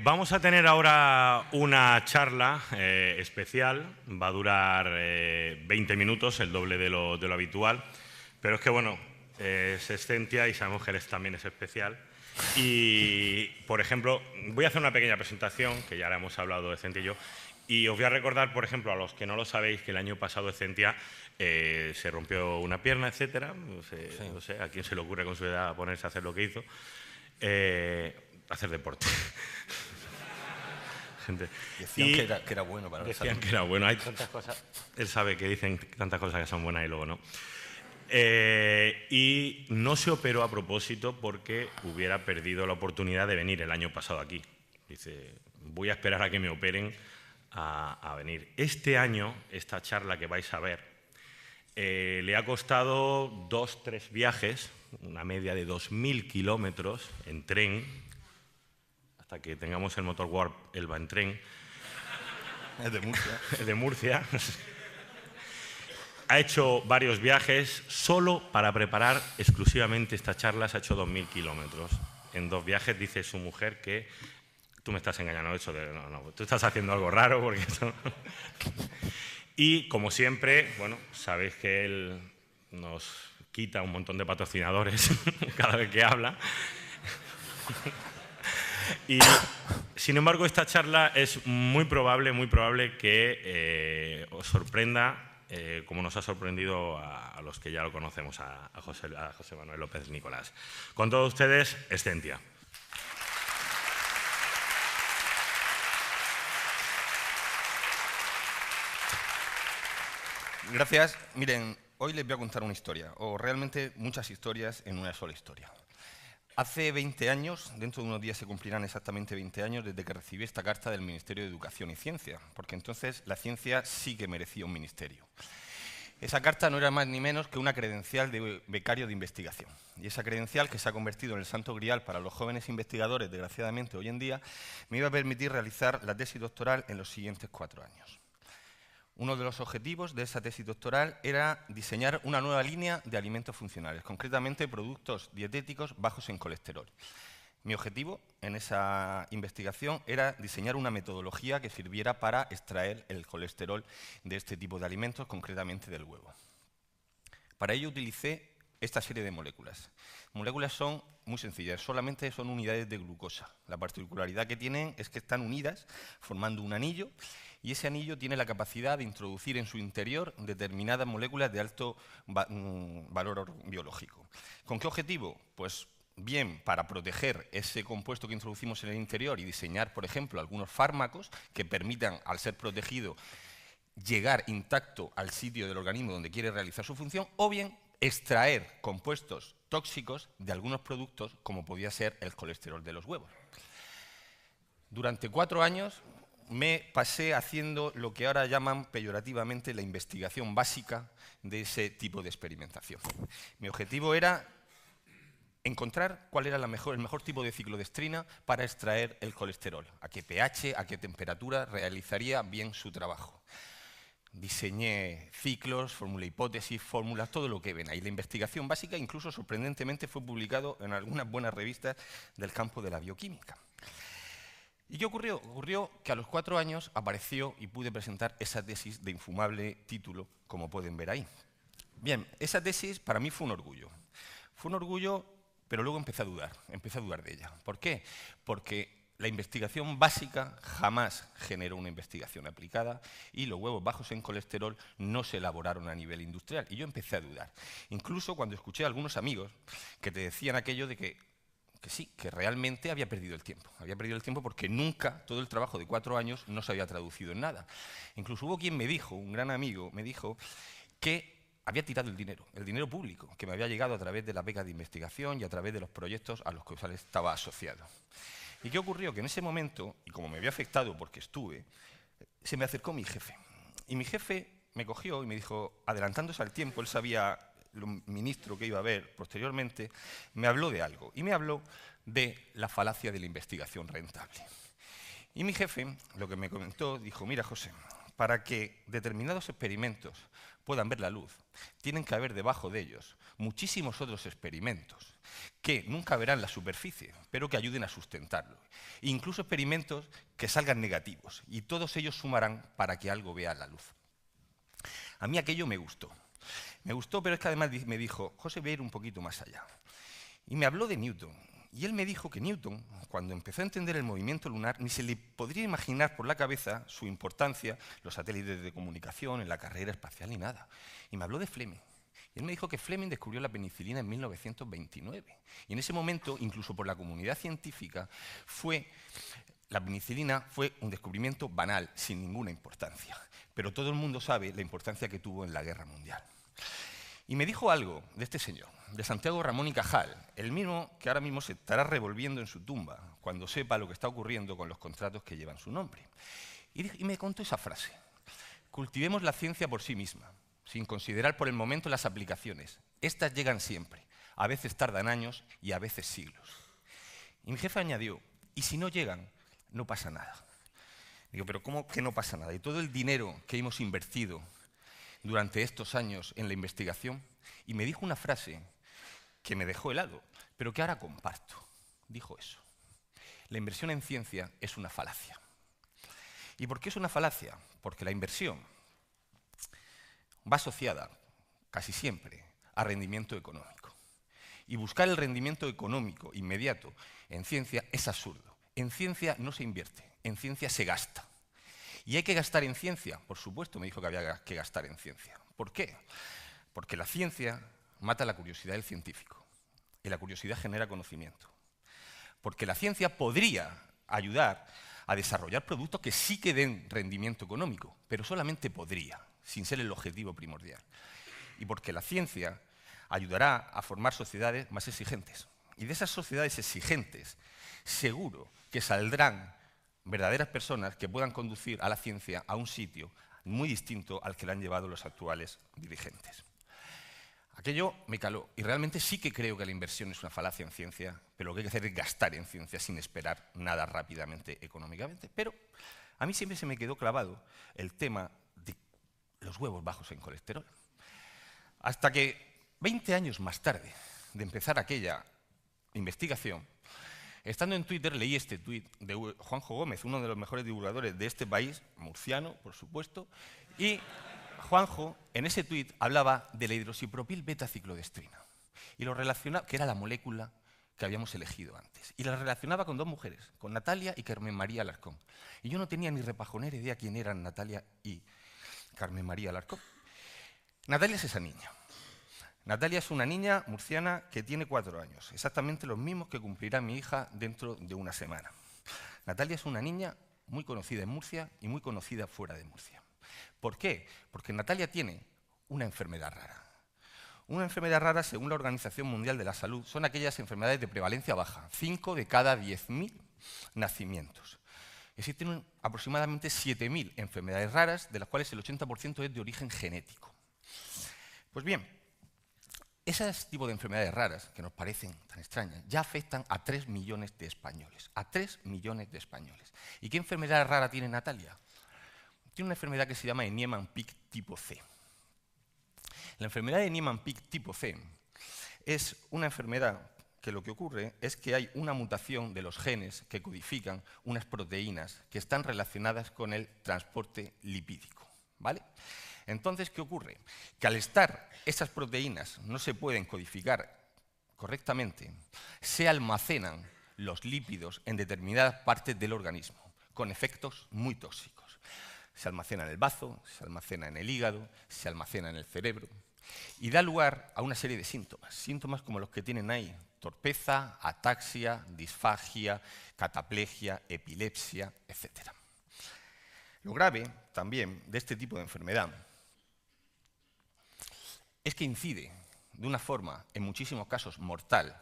Vamos a tener ahora una charla especial, va a durar 20 minutos, el doble de lo habitual, pero es que, bueno, es Escentia y sabemos que él también es especial. Y, por ejemplo, voy a hacer una pequeña presentación, que ya la hemos hablado de Escentia y yo, y os voy a recordar, por ejemplo, a los que no lo sabéis, que el año pasado Escentia se rompió una pierna, etcétera. No sé a quién se le ocurre con su edad ponerse a hacer lo que hizo. Hacer deporte. Gente. Decían que era bueno para la salud. Decían que era bueno. Hay tantas cosas. Él sabe que dicen tantas cosas que son buenas y luego no. Y no se operó a propósito porque hubiera perdido la oportunidad de venir el año pasado aquí. Dice, voy a esperar a que me operen a venir. Este año, esta charla que vais a ver, le ha costado 2-3 viajes, una media de 2.000 kilómetros en tren, hasta que tengamos el motor Warp, él va en tren. Es de Murcia. Es de Murcia. Ha hecho varios viajes solo para preparar exclusivamente esta charla, se ha hecho 2.000 kilómetros. En 2 viajes dice su mujer que tú me estás engañando, no, tú estás haciendo algo raro porque eso... Y, como siempre, bueno, sabéis que él nos quita un montón de patrocinadores cada vez que habla. Y, sin embargo, esta charla es muy probable que os sorprenda, como nos ha sorprendido a los que ya lo conocemos, a José Manuel López Nicolás. Con todos ustedes, Escentia. Gracias. Miren, hoy les voy a contar una historia, o realmente muchas historias en una sola historia. Hace 20 años, dentro de unos días se cumplirán exactamente 20 años desde que recibí esta carta del Ministerio de Educación y Ciencia, porque entonces la ciencia sí que merecía un ministerio. Esa carta no era más ni menos que una credencial de becario de investigación. Y esa credencial, que se ha convertido en el santo grial para los jóvenes investigadores, desgraciadamente hoy en día, me iba a permitir realizar la tesis doctoral en los siguientes 4 años. Uno de los objetivos de esa tesis doctoral era diseñar una nueva línea de alimentos funcionales, concretamente productos dietéticos bajos en colesterol. Mi objetivo en esa investigación era diseñar una metodología que sirviera para extraer el colesterol de este tipo de alimentos, concretamente del huevo. Para ello utilicé esta serie de moléculas. Moléculas son muy sencillas, solamente son unidades de glucosa. La particularidad que tienen es que están unidas formando un anillo, y ese anillo tiene la capacidad de introducir en su interior determinadas moléculas de alto valor biológico. ¿Con qué objetivo? Pues bien para proteger ese compuesto que introducimos en el interior y diseñar, por ejemplo, algunos fármacos que permitan, al ser protegido, llegar intacto al sitio del organismo donde quiere realizar su función, o bien extraer compuestos tóxicos de algunos productos, como podía ser el colesterol de los huevos. Durante 4 años me pasé haciendo lo que ahora llaman peyorativamente la investigación básica de ese tipo de experimentación. Mi objetivo era encontrar cuál era el mejor tipo de ciclodestrina para extraer el colesterol, a qué pH, a qué temperatura realizaría bien su trabajo. Diseñé ciclos, formulé hipótesis, fórmulas, todo lo que ven ahí. La investigación básica, incluso sorprendentemente, fue publicado en algunas buenas revistas del campo de la bioquímica. ¿Y qué ocurrió? Ocurrió que a los 4 años apareció y pude presentar esa tesis de infumable título, como pueden ver ahí. Bien, esa tesis para mí fue un orgullo. Fue un orgullo, pero luego empecé a dudar de ella. ¿Por qué? Porque la investigación básica jamás generó una investigación aplicada y los huevos bajos en colesterol no se elaboraron a nivel industrial. Y yo empecé a dudar. Incluso cuando escuché a algunos amigos que te decían aquello de que sí, que realmente había perdido el tiempo. Había perdido el tiempo porque nunca, todo el trabajo de 4 años, no se había traducido en nada. Incluso hubo quien me dijo, un gran amigo, me dijo que había tirado el dinero público, que me había llegado a través de las becas de investigación y a través de los proyectos a los que estaba asociado. ¿Y qué ocurrió? Que en ese momento, y como me había afectado porque estuve, se me acercó mi jefe. Y mi jefe me cogió y me dijo, adelantándose al tiempo, él sabía lo ministro que iba a haber posteriormente, me habló de algo. Y me habló de la falacia de la investigación rentable. Y mi jefe, lo que me comentó, dijo, mira, José, para que determinados experimentos puedan ver la luz, tienen que haber debajo de ellos muchísimos otros experimentos que nunca verán la superficie, pero que ayuden a sustentarlo. Incluso experimentos que salgan negativos, y todos ellos sumarán para que algo vea la luz. A mí aquello me gustó. Me gustó, pero es que además me dijo, José, voy a ir un poquito más allá. Y me habló de Newton. Y él me dijo que Newton, cuando empezó a entender el movimiento lunar, ni se le podría imaginar por la cabeza su importancia, los satélites de comunicación, en la carrera espacial ni nada. Y me habló de Fleming. Y él me dijo que Fleming descubrió la penicilina en 1929. Y en ese momento, incluso por la comunidad científica, la penicilina fue un descubrimiento banal, sin ninguna importancia. Pero todo el mundo sabe la importancia que tuvo en la Guerra Mundial. Y me dijo algo de este señor, de Santiago Ramón y Cajal, el mismo que ahora mismo se estará revolviendo en su tumba cuando sepa lo que está ocurriendo con los contratos que llevan su nombre. Y me contó esa frase: cultivemos la ciencia por sí misma, sin considerar por el momento las aplicaciones. Estas llegan siempre, a veces tardan años y a veces siglos. Y mi jefe añadió, y si no llegan, no pasa nada. Digo, pero ¿cómo que no pasa nada? Y todo el dinero que hemos invertido durante estos años en la investigación, y me dijo una frase que me dejó helado, pero que ahora comparto. Dijo eso: la inversión en ciencia es una falacia. ¿Y por qué es una falacia? Porque la inversión va asociada, casi siempre, a rendimiento económico. Y buscar el rendimiento económico inmediato en ciencia es absurdo. En ciencia no se invierte, en ciencia se gasta. ¿Y hay que gastar en ciencia? Por supuesto, me dijo que había que gastar en ciencia. ¿Por qué? Porque la ciencia mata la curiosidad del científico y la curiosidad genera conocimiento. Porque la ciencia podría ayudar a desarrollar productos que sí que den rendimiento económico, pero solamente podría, sin ser el objetivo primordial. Y porque la ciencia ayudará a formar sociedades más exigentes. Y de esas sociedades exigentes, seguro que saldrán verdaderas personas que puedan conducir a la ciencia a un sitio muy distinto al que le han llevado los actuales dirigentes. Aquello me caló, y realmente sí que creo que la inversión es una falacia en ciencia, pero lo que hay que hacer es gastar en ciencia sin esperar nada rápidamente económicamente. Pero a mí siempre se me quedó clavado el tema de los huevos bajos en colesterol. Hasta que 20 años más tarde de empezar aquella investigación, estando en Twitter, leí este tuit de Juanjo Gómez, uno de los mejores divulgadores de este país, murciano, por supuesto, y Juanjo, en ese tuit, hablaba de la hidroxipropil beta-ciclodestrina, y lo relacionaba, que era la molécula que habíamos elegido antes, y la relacionaba con dos mujeres, con Natalia y Carmen María Alarcón. Y yo no tenía ni repajonera idea quién eran Natalia y Carmen María Alarcón. Natalia es esa niña. Natalia es una niña murciana que tiene 4 años, exactamente los mismos que cumplirá mi hija dentro de una semana. Natalia es una niña muy conocida en Murcia y muy conocida fuera de Murcia. ¿Por qué? Porque Natalia tiene una enfermedad rara. Una enfermedad rara, según la Organización Mundial de la Salud, son aquellas enfermedades de prevalencia baja, 5 de cada 10.000 nacimientos. Existen aproximadamente 7.000 enfermedades raras, de las cuales el 80% es de origen genético. Pues bien, ese tipo de enfermedades raras, que nos parecen tan extrañas, ya afectan a 3 millones de españoles. A 3 millones de españoles. ¿Y qué enfermedad rara tiene Natalia? Tiene una enfermedad que se llama Niemann-Pick tipo C. La enfermedad de Niemann-Pick tipo C es una enfermedad que lo que ocurre es que hay una mutación de los genes que codifican unas proteínas que están relacionadas con el transporte lipídico, ¿vale? Entonces, ¿qué ocurre? Que al estar esas proteínas no se pueden codificar correctamente, se almacenan los lípidos en determinadas partes del organismo, con efectos muy tóxicos. Se almacena en el bazo, se almacena en el hígado, se almacena en el cerebro, y da lugar a una serie de síntomas, síntomas como los que tienen ahí: torpeza, ataxia, disfagia, cataplegia, epilepsia, etc. Lo grave también de este tipo de enfermedad es que incide de una forma, en muchísimos casos mortal,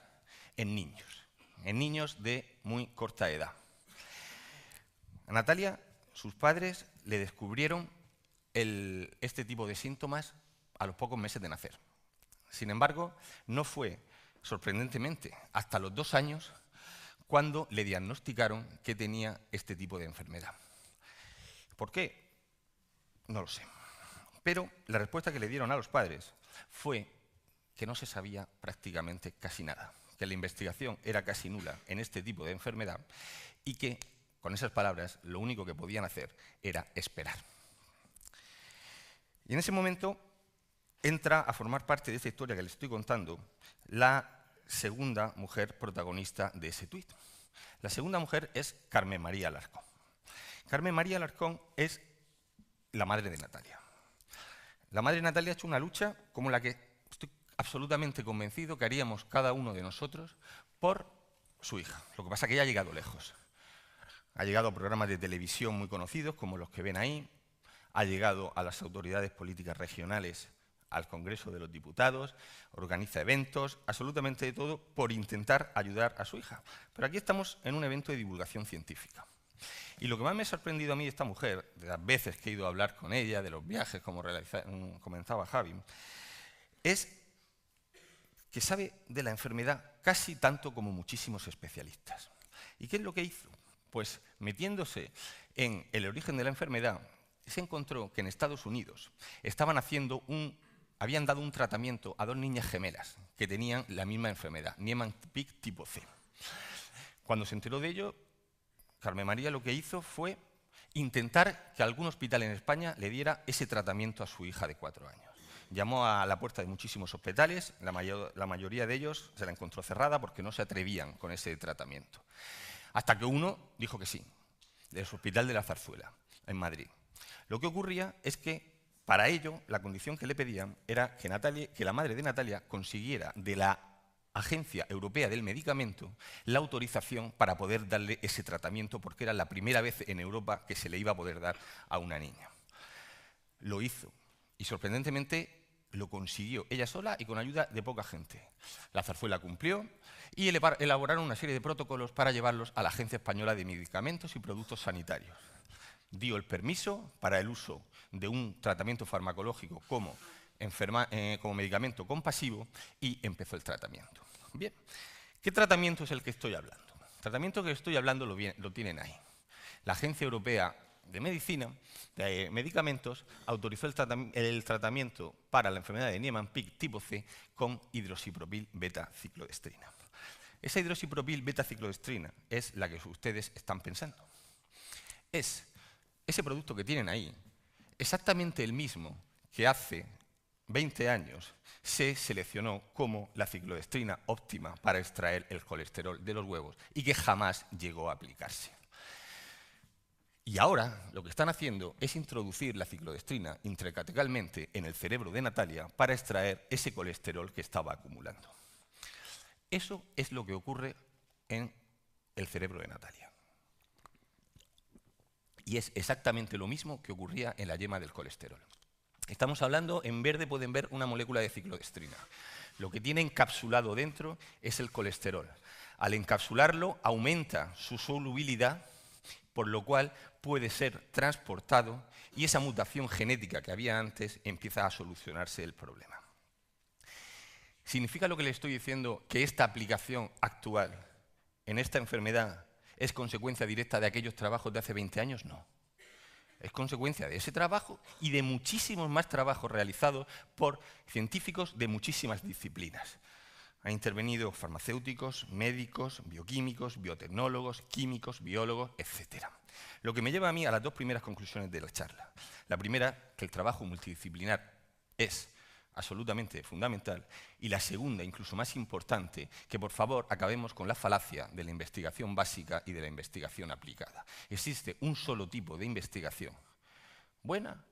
en niños de muy corta edad. A Natalia, sus padres le descubrieron este tipo de síntomas a los pocos meses de nacer. Sin embargo, no fue, sorprendentemente, hasta los 2 años cuando le diagnosticaron que tenía este tipo de enfermedad. ¿Por qué? No lo sé. Pero la respuesta que le dieron a los padres fue que no se sabía prácticamente casi nada, que la investigación era casi nula en este tipo de enfermedad y que, con esas palabras, lo único que podían hacer era esperar. Y en ese momento entra a formar parte de esta historia que les estoy contando la segunda mujer protagonista de ese tuit. La segunda mujer es Carmen María Alarcón. Carmen María Alarcón es la madre de Natalia. La madre de Natalia ha hecho una lucha como la que estoy absolutamente convencido que haríamos cada uno de nosotros por su hija. Lo que pasa es que ella ha llegado lejos. Ha llegado a programas de televisión muy conocidos, como los que ven ahí. Ha llegado a las autoridades políticas regionales, al Congreso de los Diputados, organiza eventos, absolutamente de todo, por intentar ayudar a su hija. Pero aquí estamos en un evento de divulgación científica. Y lo que más me ha sorprendido a mí de esta mujer, de las veces que he ido a hablar con ella, de los viajes, como comentaba Javi, es que sabe de la enfermedad casi tanto como muchísimos especialistas. ¿Y qué es lo que hizo? Pues metiéndose en el origen de la enfermedad, se encontró que en Estados Unidos habían dado un tratamiento a dos niñas gemelas que tenían la misma enfermedad, Niemann-Pick tipo C. Cuando se enteró de ello, Carmen María lo que hizo fue intentar que algún hospital en España le diera ese tratamiento a su hija de 4 años. Llamó a la puerta de muchísimos hospitales, la mayoría de ellos se la encontró cerrada porque no se atrevían con ese tratamiento. Hasta que uno dijo que sí, del Hospital de la Zarzuela, en Madrid. Lo que ocurría es que, para ello, la condición que le pedían era que la madre de Natalia consiguiera de la Agencia Europea del Medicamento la autorización para poder darle ese tratamiento, porque era la primera vez en Europa que se le iba a poder dar a una niña. Lo hizo y, sorprendentemente, lo consiguió ella sola y con ayuda de poca gente. La Zarzuela cumplió y elaboraron una serie de protocolos para llevarlos a la Agencia Española de Medicamentos y Productos Sanitarios. Dio el permiso para el uso de un tratamiento farmacológico como medicamento compasivo y empezó el tratamiento. Bien, ¿qué tratamiento es el que estoy hablando? El tratamiento que estoy hablando lo tienen ahí. La Agencia Europea de Medicamentos autorizó el tratamiento para la enfermedad de Niemann-Pick tipo C con hidroxipropil beta-ciclodestrina. Esa hidroxipropil beta-ciclodestrina es la que ustedes están pensando. Es ese producto que tienen ahí, exactamente el mismo que hace 20 años se seleccionó como la ciclodestrina óptima para extraer el colesterol de los huevos y que jamás llegó a aplicarse. Y ahora lo que están haciendo es introducir la ciclodestrina intracatecalmente en el cerebro de Natalia para extraer ese colesterol que estaba acumulando. Eso es lo que ocurre en el cerebro de Natalia. Y es exactamente lo mismo que ocurría en la yema del colesterol. Estamos hablando, en verde pueden ver una molécula de ciclodestrina. Lo que tiene encapsulado dentro es el colesterol. Al encapsularlo aumenta su solubilidad, por lo cual puede ser transportado y esa mutación genética que había antes empieza a solucionarse el problema. ¿Significa lo que le estoy diciendo que esta aplicación actual en esta enfermedad es consecuencia directa de aquellos trabajos de hace 20 años? No. Es consecuencia de ese trabajo y de muchísimos más trabajos realizados por científicos de muchísimas disciplinas. Han intervenido farmacéuticos, médicos, bioquímicos, biotecnólogos, químicos, biólogos, etc. Lo que me lleva a mí a las dos primeras conclusiones de la charla. La primera, que el trabajo multidisciplinar es absolutamente fundamental, y la segunda, incluso más importante, que por favor acabemos con la falacia de la investigación básica y de la investigación aplicada. Existe un solo tipo de investigación, buena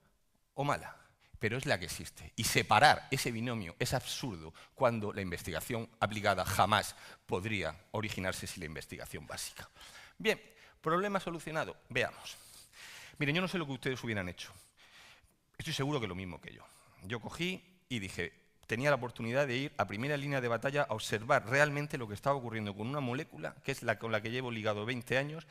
o mala, pero es la que existe. Y separar ese binomio es absurdo cuando la investigación aplicada jamás podría originarse sin la investigación básica. Bien, problema solucionado. Veamos. Miren, yo no sé lo que ustedes hubieran hecho. Estoy seguro que lo mismo que yo. Yo cogí y dije, tenía la oportunidad de ir a primera línea de batalla a observar realmente lo que estaba ocurriendo con una molécula, que es la con la que llevo ligado 20 años,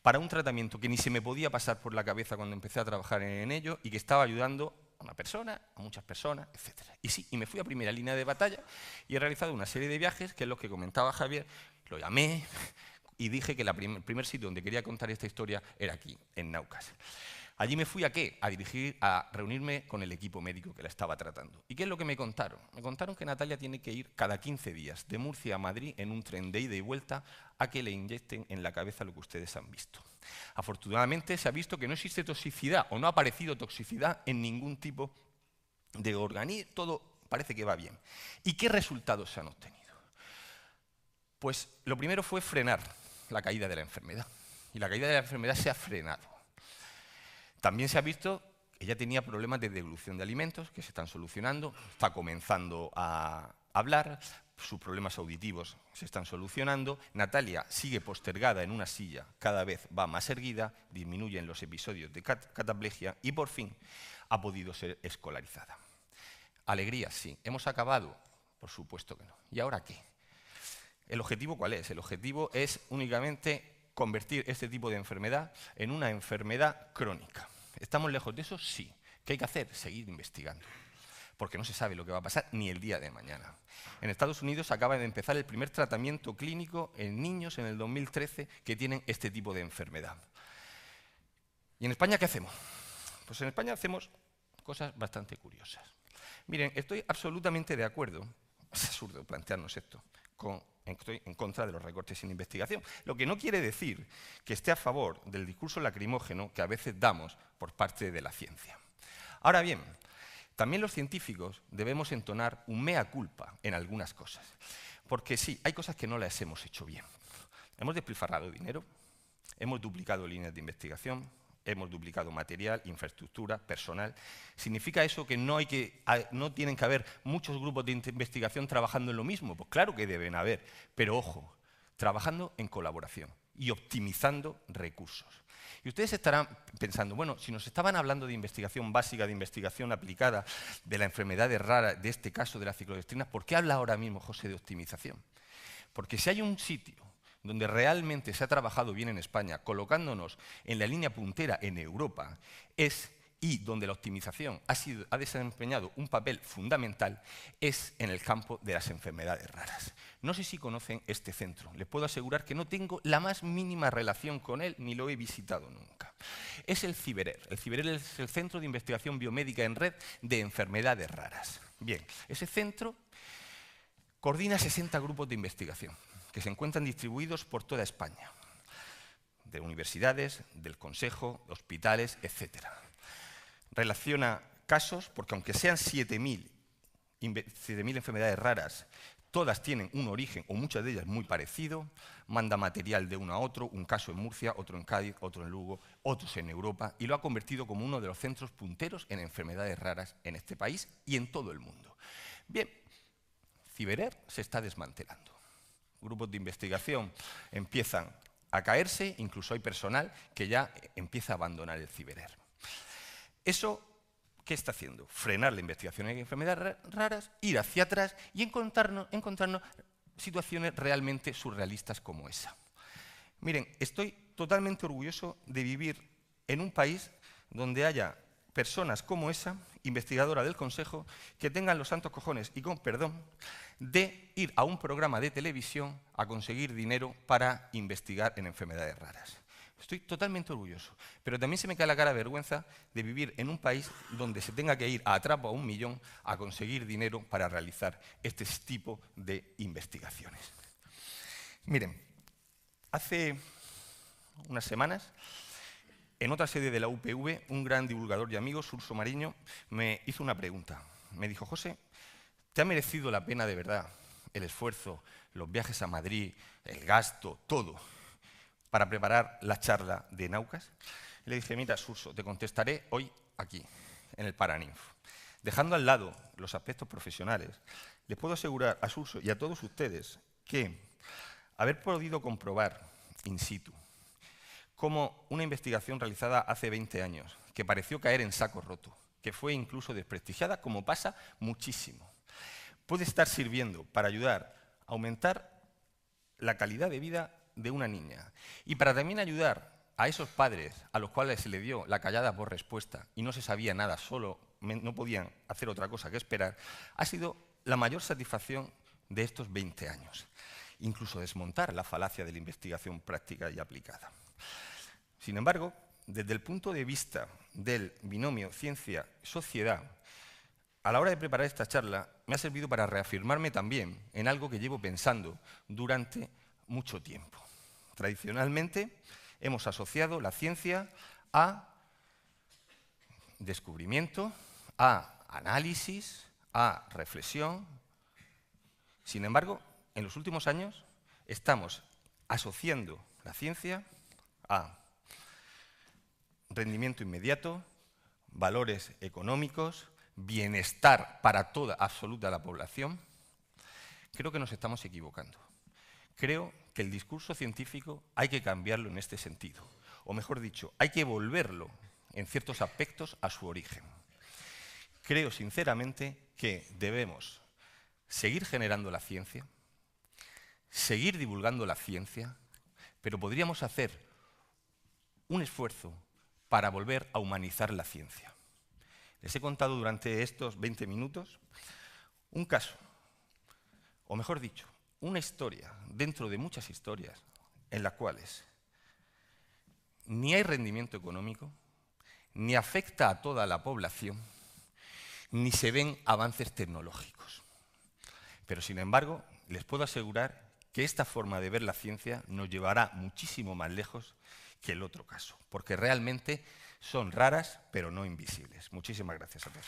para un tratamiento que ni se me podía pasar por la cabeza cuando empecé a trabajar en ello y que estaba ayudando a una persona, a muchas personas, etc. Y sí, y me fui a primera línea de batalla y he realizado una serie de viajes, que es lo que comentaba Javier, lo llamé y dije que el primer sitio donde quería contar esta historia era aquí, en Naucas. Allí me fui ¿a qué? A reunirme con el equipo médico que la estaba tratando. ¿Y qué es lo que me contaron? Me contaron que Natalia tiene que ir cada 15 días de Murcia a Madrid en un tren de ida y vuelta a que le inyecten en la cabeza lo que ustedes han visto. Afortunadamente se ha visto que no existe toxicidad o no ha aparecido toxicidad en ningún tipo de organismo. Todo parece que va bien. ¿Y qué resultados se han obtenido? Pues lo primero fue frenar la caída de la enfermedad. Y la caída de la enfermedad se ha frenado. También se ha visto que ella tenía problemas de devolución de alimentos que se están solucionando, está comenzando a hablar, sus problemas auditivos se están solucionando, Natalia sigue postergada en una silla, cada vez va más erguida, disminuyen los episodios de cataplegia y por fin ha podido ser escolarizada. Alegría, sí. ¿Hemos acabado? Por supuesto que no. ¿Y ahora qué? ¿El objetivo cuál es? El objetivo es únicamente convertir este tipo de enfermedad en una enfermedad crónica. ¿Estamos lejos de eso? Sí. ¿Qué hay que hacer? Seguir investigando. Porque no se sabe lo que va a pasar ni el día de mañana. En Estados Unidos acaba de empezar el primer tratamiento clínico en niños en el 2013 que tienen este tipo de enfermedad. ¿Y en España qué hacemos? Pues en España hacemos cosas bastante curiosas. Miren, estoy absolutamente de acuerdo, es absurdo plantearnos esto, estoy en contra de los recortes en investigación, lo que no quiere decir que esté a favor del discurso lacrimógeno que a veces damos por parte de la ciencia. Ahora bien, también los científicos debemos entonar un mea culpa en algunas cosas, porque sí, hay cosas que no las hemos hecho bien. Hemos despilfarrado dinero, hemos duplicado líneas de investigación, hemos duplicado material, infraestructura, personal. ¿Significa eso que no tienen que haber muchos grupos de investigación trabajando en lo mismo? Pues claro que deben haber, pero ojo, trabajando en colaboración y optimizando recursos. Y ustedes estarán pensando, bueno, si nos estaban hablando de investigación básica, de investigación aplicada, de la enfermedad rara, de este caso de la ciclodestrina, ¿por qué habla ahora mismo José de optimización? Porque si hay un sitio donde realmente se ha trabajado bien en España, colocándonos en la línea puntera en Europa, y donde la optimización ha desempeñado un papel fundamental, es en el campo de las enfermedades raras. No sé si conocen este centro. Les puedo asegurar que no tengo la más mínima relación con él, ni lo he visitado nunca. Es el CIBERER. El CIBERER es el Centro de Investigación Biomédica en Red de Enfermedades Raras. Bien, ese centro coordina 60 grupos de investigación que se encuentran distribuidos por toda España, de universidades, del consejo, hospitales, etc. Relaciona casos, porque aunque sean 7.000 enfermedades raras, todas tienen un origen, o muchas de ellas muy parecido, manda material de uno a otro, un caso en Murcia, otro en Cádiz, otro en Lugo, otros en Europa, y lo ha convertido como uno de los centros punteros en enfermedades raras en este país y en todo el mundo. Bien, CIBERER se está desmantelando. Grupos de investigación empiezan a caerse, incluso hay personal que ya empieza a abandonar el CIBERER. ¿Eso qué está haciendo? Frenar la investigación en enfermedades raras, ir hacia atrás y encontrarnos situaciones realmente surrealistas como esa. Miren, estoy totalmente orgulloso de vivir en un país donde haya personas como esa, investigadora del Consejo, que tengan los santos cojones, y con perdón, de ir a un programa de televisión a conseguir dinero para investigar en enfermedades raras. Estoy totalmente orgulloso, pero también se me cae la cara de vergüenza de vivir en un país donde se tenga que ir a Atrapa a 1 millón a conseguir dinero para realizar este tipo de investigaciones. Miren, hace unas semanas, en otra sede de la UPV, un gran divulgador y amigo, Surso Mariño, me hizo una pregunta. Me dijo, José, ¿te ha merecido la pena de verdad el esfuerzo, los viajes a Madrid, el gasto, todo, para preparar la charla de Naucas? Y le dije, mira, Surso, te contestaré hoy aquí, en el Paraninf. Dejando al lado los aspectos profesionales, les puedo asegurar a Surso y a todos ustedes que haber podido comprobar in situ cómo una investigación realizada hace 20 años, que pareció caer en saco roto, que fue incluso desprestigiada, como pasa muchísimo, puede estar sirviendo para ayudar a aumentar la calidad de vida de una niña y para también ayudar a esos padres a los cuales se le dio la callada por respuesta y no se sabía nada, no podían hacer otra cosa que esperar, ha sido la mayor satisfacción de estos 20 años. Incluso desmontar la falacia de la investigación práctica y aplicada. Sin embargo, desde el punto de vista del binomio ciencia-sociedad, a la hora de preparar esta charla, me ha servido para reafirmarme también en algo que llevo pensando durante mucho tiempo. Tradicionalmente hemos asociado la ciencia a descubrimiento, a análisis, a reflexión. Sin embargo, en los últimos años estamos asociando la ciencia a rendimiento inmediato, valores económicos, bienestar para toda absoluta la población. Creo que nos estamos equivocando. Creo que el discurso científico hay que cambiarlo en este sentido. O mejor dicho, hay que volverlo en ciertos aspectos a su origen. Creo sinceramente que debemos seguir generando la ciencia, seguir divulgando la ciencia, pero podríamos hacer un esfuerzo para volver a humanizar la ciencia. Les he contado durante estos 20 minutos un caso, o mejor dicho, una historia dentro de muchas historias en las cuales ni hay rendimiento económico, ni afecta a toda la población, ni se ven avances tecnológicos. Pero, sin embargo, les puedo asegurar que esta forma de ver la ciencia nos llevará muchísimo más lejos que el otro caso, porque realmente son raras, pero no invisibles. Muchísimas gracias a todos.